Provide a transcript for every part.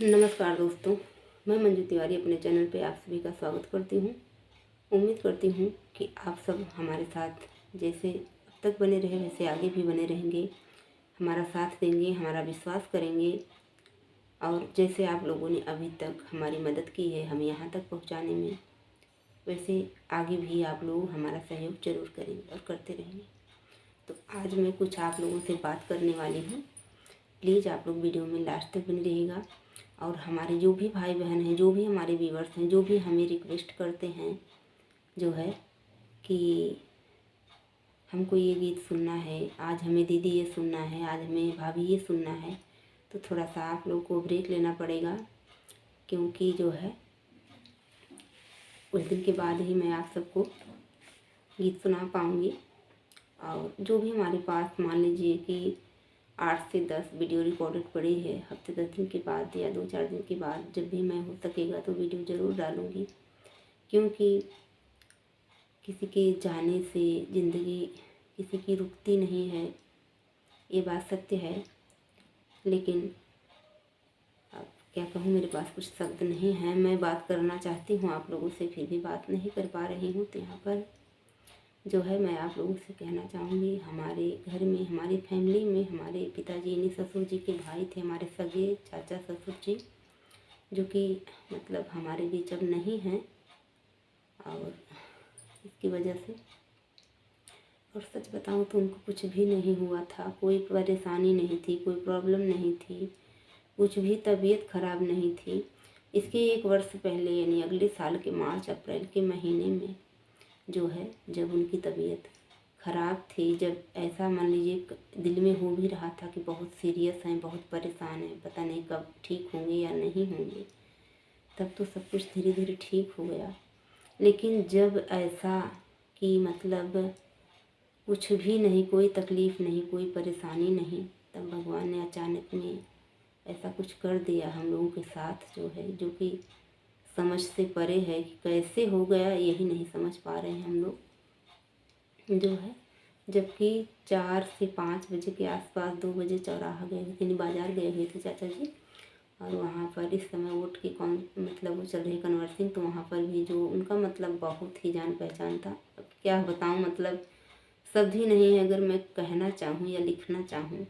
नमस्कार दोस्तों, मैं मंजू तिवारी अपने चैनल पे आप सभी का स्वागत करती हूँ। उम्मीद करती हूँ कि आप सब हमारे साथ जैसे अब तक बने रहे वैसे आगे भी बने रहेंगे, हमारा साथ देंगे, हमारा विश्वास करेंगे और जैसे आप लोगों ने अभी तक हमारी मदद की है हमें यहाँ तक पहुँचाने में, वैसे आगे भी आप लोग हमारा सहयोग ज़रूर करेंगे और करते रहेंगे। तो आज मैं कुछ आप लोगों से बात करने वाली हूँ। प्लीज़ आप लोग वीडियो में लास्ट तक बने रहिएगा और हमारे जो भी भाई बहन हैं, जो भी हमारे व्यूअर्स हैं, जो भी हमें रिक्वेस्ट करते हैं जो है कि हमको ये गीत सुनना है, आज हमें दीदी ये सुनना है, आज हमें भाभी ये सुनना है, तो थोड़ा सा आप लोग को ब्रेक लेना पड़ेगा, क्योंकि जो है उस दिन के बाद ही मैं आप सबको गीत सुना पाऊँगी। और जो भी हमारे पास मान लीजिए कि 8 से 10 वीडियो रिकॉर्डेड पड़ी है, हफ्ते 10 दिन के बाद या 2-4 दिन के बाद जब भी मैं हो सकेगा तो वीडियो ज़रूर डालूँगी, क्योंकि किसी के जाने से ज़िंदगी किसी की रुकती नहीं है, ये बात सत्य है। लेकिन अब क्या कहूँ, मेरे पास कुछ शब्द नहीं हैं। मैं बात करना चाहती हूँ आप लोगों से, फिर भी बात नहीं कर पा रही हूँ। तो यहाँ पर जो है मैं आप लोगों से कहना चाहूँगी, हमारे घर में, हमारी फैमिली में हमारे पिताजी यानी ससुर जी के भाई थे, हमारे सगे चाचा ससुर जी, जो कि मतलब हमारे बीच अब नहीं हैं। और इसकी वजह से, और सच बताऊँ तो उनको कुछ भी नहीं हुआ था, कोई परेशानी नहीं थी, कोई प्रॉब्लम नहीं थी, कुछ भी तबीयत ख़राब नहीं थी। इसके 1 वर्ष पहले यानी अगले साल के मार्च अप्रैल के महीने में जो है, जब उनकी तबीयत ख़राब थी, जब ऐसा मान लीजिए दिल में हो भी रहा था कि बहुत सीरियस हैं, बहुत परेशान हैं, पता नहीं कब ठीक होंगे या नहीं होंगे, तब तो सब कुछ धीरे धीरे ठीक हो गया। लेकिन जब ऐसा कि मतलब कुछ भी नहीं, कोई तकलीफ़ नहीं, कोई परेशानी नहीं, तब भगवान ने अचानक में ऐसा कुछ कर दिया हम लोगों के साथ जो है, जो कि समझ से परे है कि कैसे हो गया, यही नहीं समझ पा रहे हैं हम लोग जो है। जबकि 4 से 5 बजे के आसपास 2 बजे चौराहा गए हुए थे, बाज़ार गए हुए थे चाचा जी, और वहाँ पर इस समय वोट की कौन मतलब वो चल रही कन्वर्सिंग, तो वहाँ पर भी जो उनका मतलब बहुत ही जान पहचान था। अब क्या बताऊँ, मतलब शब्द ही नहीं है। अगर मैं कहना चाहूँ या लिखना चाहूँ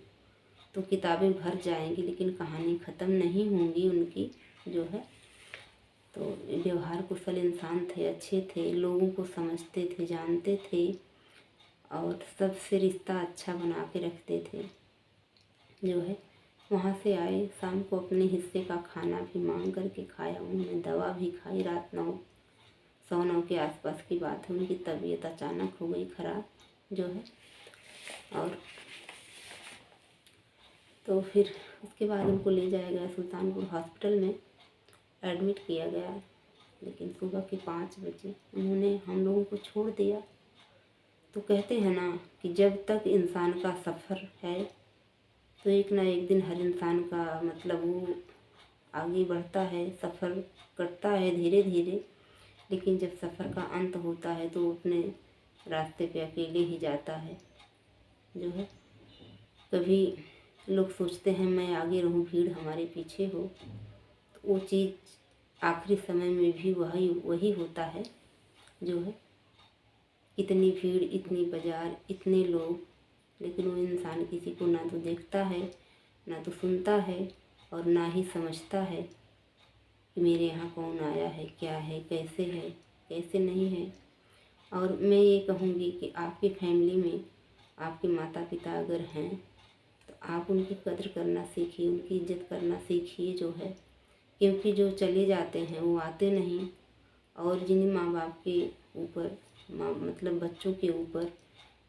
तो किताबें भर जाएंगी, लेकिन कहानी ख़त्म नहीं होंगी उनकी जो है। तो व्यवहार कुशल इंसान थे, अच्छे थे, लोगों को समझते थे, जानते थे और सबसे रिश्ता अच्छा बना के रखते थे जो है। वहाँ से आए, शाम को अपने हिस्से का खाना भी मांग करके खाया, उन्होंने दवा भी खाई। रात 9, 9:15 के आसपास की बात है, उनकी तबीयत अचानक हो गई ख़राब जो है। और तो फिर उसके बाद उनको ले जाया गया सुल्तानपुर हॉस्पिटल में, एडमिट किया गया। लेकिन सुबह के 5 बजे उन्होंने हम लोगों को छोड़ दिया। तो कहते हैं ना कि जब तक इंसान का सफ़र है तो एक ना एक दिन हर इंसान का मतलब वो आगे बढ़ता है, सफ़र करता है धीरे धीरे, लेकिन जब सफ़र का अंत होता है तो वो अपने रास्ते पे अकेले ही जाता है जो है। कभी लोग सोचते हैं मैं आगे रहूं, भीड़ हमारे पीछे हो, तो वो चीज़ आखिरी समय में भी वही होता है जो है। इतनी भीड़, इतनी बाज़ार, इतने लोग, लेकिन वो इंसान किसी को ना तो देखता है, ना तो सुनता है और ना ही समझता है कि मेरे यहाँ कौन आया है, क्या है, कैसे नहीं है। और मैं ये कहूँगी कि आपकी फैमिली में आपके माता पिता अगर हैं तो आप उनकी कद्र करना सीखिए, उनकी इज्जत करना सीखिए जो है। क्योंकि जो चले जाते हैं वो आते नहीं, और जिन माँ बाप के ऊपर मतलब बच्चों के ऊपर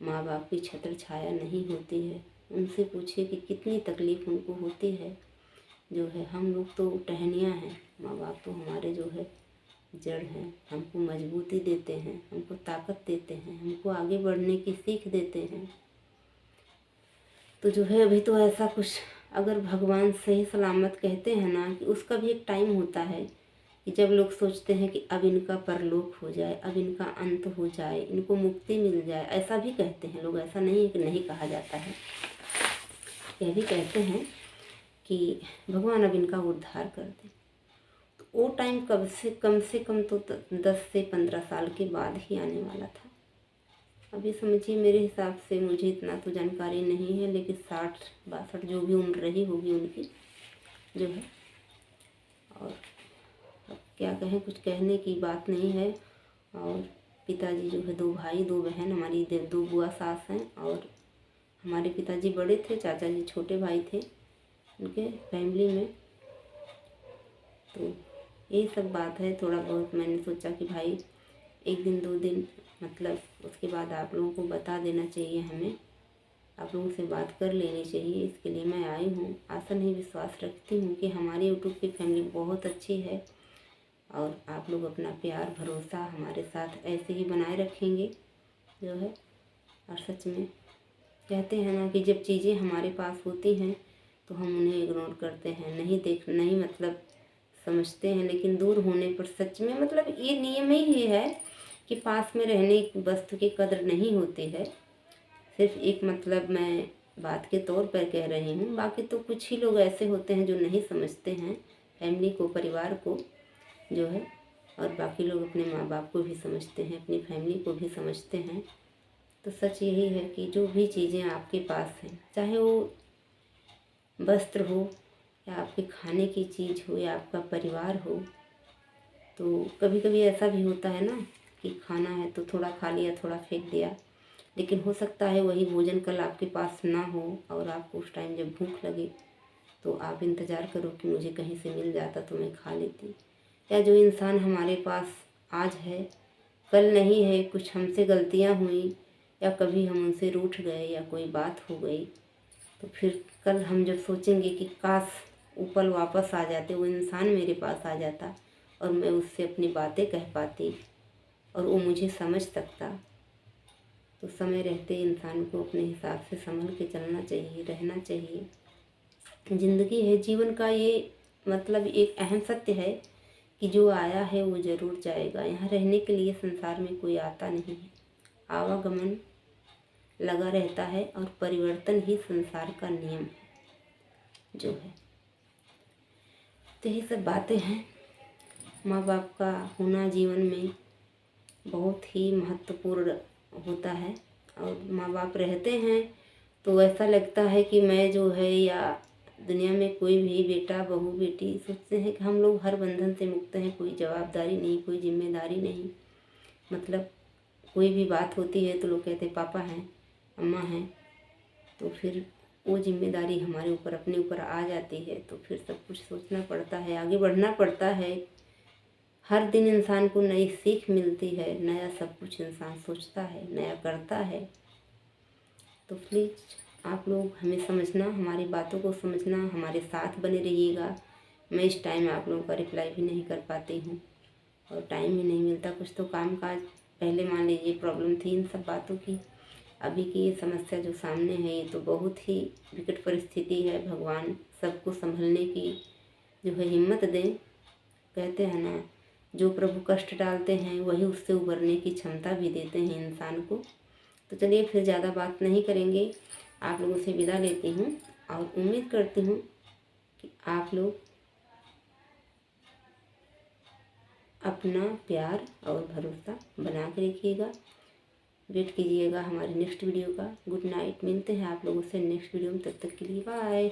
माँ बाप की छत्र छाया नहीं होती है, उनसे पूछिए कि कितनी तकलीफ़ उनको होती है जो है। हम लोग तो टहनियाँ हैं, माँ बाप तो हमारे जो है जड़ हैं, हमको मजबूती देते हैं, हमको ताकत देते हैं, हमको आगे बढ़ने की सीख देते हैं। तो जो है अभी तो ऐसा कुछ, अगर भगवान सही सलामत कहते हैं ना कि उसका भी एक टाइम होता है कि जब लोग सोचते हैं कि अब इनका परलोक हो जाए, अब इनका अंत हो जाए, इनको मुक्ति मिल जाए, ऐसा भी कहते हैं लोग। ऐसा नहीं है कि नहीं कहा जाता है, यह भी कहते हैं कि भगवान अब इनका उद्धार कर दे। तो वो टाइम कम से कम तो 10 से 15 साल के बाद ही आने वाला था। अभी समझिए मेरे हिसाब से, मुझे इतना तो जानकारी नहीं है, लेकिन 60-62 जो भी उम्र रही होगी उनकी जो है। और अब क्या कहें, कुछ कहने की बात नहीं है। और पिताजी जो है 2 भाई 2 बहन, हमारी 2 बुआ सास हैं, और हमारे पिताजी बड़े थे, चाचा जी छोटे भाई थे उनके फैमिली में। तो यही सब बात है। थोड़ा बहुत मैंने सोचा कि भाई 1 दिन 2 दिन मतलब उसके बाद आप लोगों को बता देना चाहिए, हमें आप लोगों से बात कर लेनी चाहिए, इसके लिए मैं आई हूँ। आशा नहीं विश्वास रखती हूँ कि हमारी यूट्यूब की फैमिली बहुत अच्छी है और आप लोग अपना प्यार भरोसा हमारे साथ ऐसे ही बनाए रखेंगे जो है। और सच में कहते हैं ना कि जब चीज़ें हमारे पास होती हैं तो हम उन्हें इग्नोर करते हैं, नहीं मतलब समझते हैं, लेकिन दूर होने पर सच में मतलब ये नियम ही है कि पास में रहने की वस्तु की कदर नहीं होती है। सिर्फ एक मतलब मैं बात के तौर पर कह रही हूँ, बाकी तो कुछ ही लोग ऐसे होते हैं जो नहीं समझते हैं फैमिली को, परिवार को जो है। और बाकी लोग अपने माँ बाप को भी समझते हैं, अपनी फैमिली को भी समझते हैं। तो सच यही है कि जो भी चीज़ें आपके पास हैं, चाहे वो वस्त्र हो या आपके खाने की चीज़ हो या आपका परिवार हो, तो कभी कभी ऐसा भी होता है ना कि खाना है तो थोड़ा खा लिया, थोड़ा फेंक दिया, लेकिन हो सकता है वही भोजन कल आपके पास ना हो और आपको उस टाइम जब भूख लगे तो आप इंतज़ार करो कि मुझे कहीं से मिल जाता तो मैं खा लेती। या जो इंसान हमारे पास आज है कल नहीं है, कुछ हमसे गलतियाँ हुई या कभी हम उनसे रूठ गए या कोई बात हो गई, तो फिर कल हम जब सोचेंगे कि काश वो पल वापस आ जाते, वो इंसान मेरे पास आ जाता और मैं उससे अपनी बातें कह पाती और वो मुझे समझ सकता, तो समय रहते इंसान को अपने हिसाब से संभल के चलना चाहिए, रहना चाहिए। ज़िंदगी है, जीवन का ये मतलब एक अहम सत्य है कि जो आया है वो ज़रूर जाएगा। यहाँ रहने के लिए संसार में कोई आता नहीं है, आवागमन लगा रहता है और परिवर्तन ही संसार का नियम है जो है। तो यही सब बातें हैं। माँ बाप का होना जीवन में बहुत ही महत्वपूर्ण होता है। और माँ बाप रहते हैं तो ऐसा लगता है कि मैं जो है या दुनिया में कोई भी बेटा बहू बेटी सोचते हैं कि हम लोग हर बंधन से मुक्त हैं, कोई जवाबदारी नहीं, कोई जिम्मेदारी नहीं। मतलब कोई भी बात होती है तो लोग कहते हैं पापा हैं, अम्मा हैं, तो फिर वो जिम्मेदारी हमारे ऊपर अपने ऊपर आ जाती है। तो फिर सब कुछ सोचना पड़ता है, आगे बढ़ना पड़ता है। हर दिन इंसान को नई सीख मिलती है, नया सब कुछ इंसान सोचता है, नया करता है। तो प्लीज़ आप लोग हमें समझना, हमारी बातों को समझना, हमारे साथ बने रहिएगा। मैं इस टाइम आप लोगों का रिप्लाई भी नहीं कर पाती हूँ और टाइम ही नहीं मिलता, कुछ तो काम काज पहले मान लीजिए प्रॉब्लम थी इन सब बातों की। अभी की ये समस्या जो सामने है ये तो बहुत ही विकट परिस्थिति है। भगवान सबको संभलने की जो है हिम्मत दें। कहते हैं ना, जो प्रभु कष्ट डालते हैं वही उससे उबरने की क्षमता भी देते हैं इंसान को। तो चलिए फिर ज़्यादा बात नहीं करेंगे, आप लोगों से विदा लेती हूँ और उम्मीद करती हूँ कि आप लोग अपना प्यार और भरोसा बना के रखिएगा। वेट कीजिएगा हमारे नेक्स्ट वीडियो का। गुड नाइट, मिलते हैं आप लोगों से नेक्स्ट वीडियो में, तब तक के लिए बाय।